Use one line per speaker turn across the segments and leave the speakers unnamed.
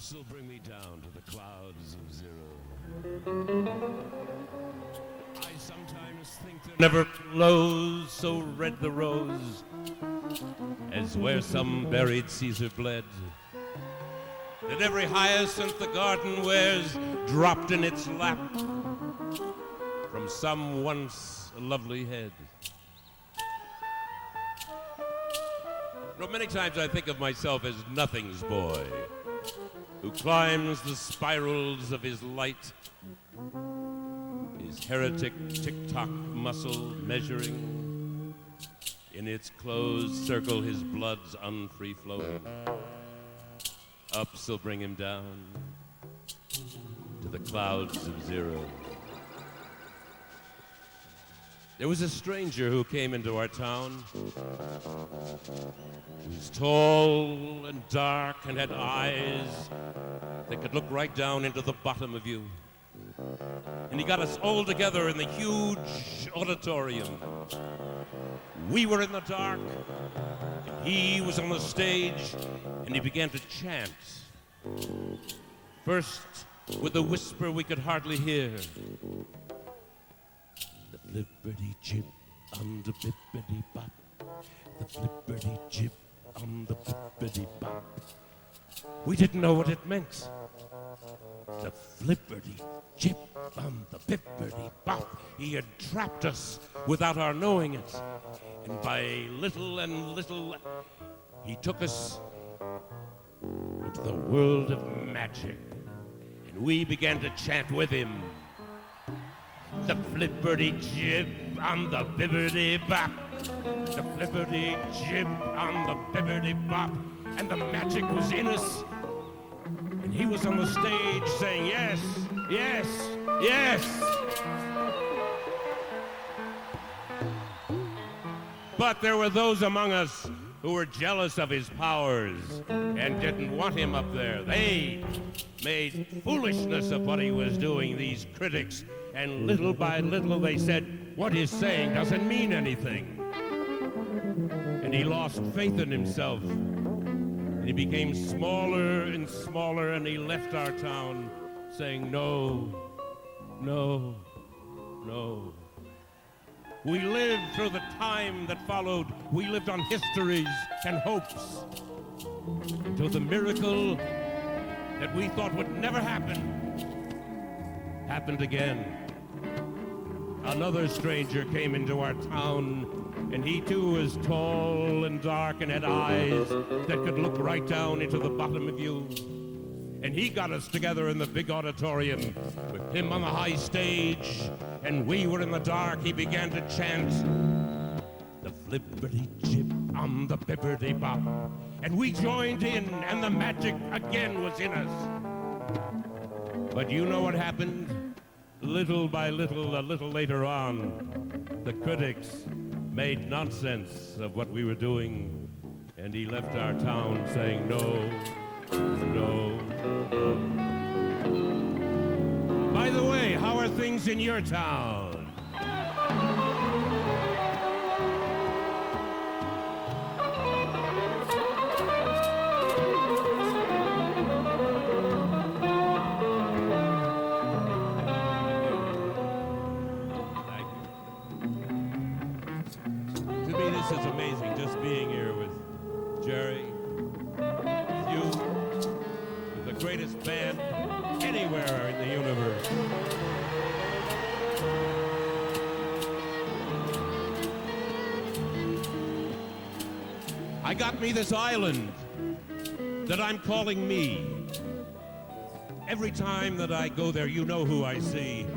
Ups'll bring me down to the clouds of zero. I sometimes think there never glows so red the rose as where some buried Caesar bled, that every hyacinth the garden wears dropped in its lap from some once lovely head. Many times I think of myself as Nothing's boy, who climbs the spirals of his light, his heretic tick-tock muscle measuring in its closed circle his blood's unfree flowing. Ups'll bring him down to the clouds of zero. There was a stranger who came into our town. He was tall and dark and had eyes that could look right down into the bottom of you. And he got us all together in the huge auditorium. We were in the dark, and he was on the stage, and he began to chant. First, with a whisper we could hardly hear. The flibberty jib on the bippity bop. The flibberty jib on the bippity bop. We didn't know what it meant. The flibberty jib on the bippity bop. He had trapped us without our knowing it. And by little and little, he took us into the world of magic. And we began to chant with him. The flibberty jib on the bibbity bop. The flibberty jib on the bibbity bop. And the magic was in us. And he was on the stage saying, yes, yes, yes. But there were those among us who were jealous of his powers and didn't want him up there. They made foolishness of what he was doing, these critics. And little by little they said, what he's saying doesn't mean anything. And he lost faith in himself. And he became smaller and smaller, and he left our town saying, no, no, no. We lived through the time that followed. We lived on histories and hopes until the miracle that we thought would never happen happened again. Another stranger came into our town, and he too was tall and dark and had eyes that could look right down into the bottom of you. And he got us together in the big auditorium with him on the high stage, and we were in the dark. He began to chant, the flibberty jib on the bibbity bop. And we joined in, and the magic again was in us. But you know what happened? Little by little, a little later on, the critics made nonsense of what we were doing, and he left our town saying, no, no. By the way, how are things in your town? This is amazing, just being here with Jerry, with you, with the greatest band anywhere in the universe. I got me this island that I'm calling me. Every time that I go there, you know who I see.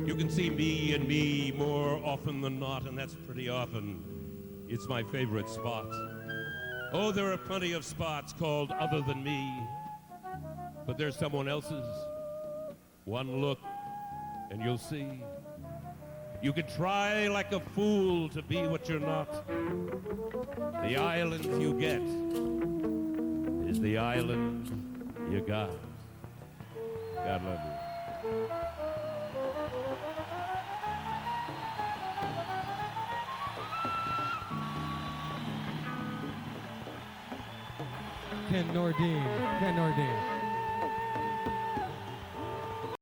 You can see me and me more often than not, and that's pretty often. It's my favorite spot. Oh, there are plenty of spots called Other Than Me, but there's someone else's. One look, and you'll see. You could try like a fool to be what you're not. The island you get is the island you got. God love you.
Ken Nordine.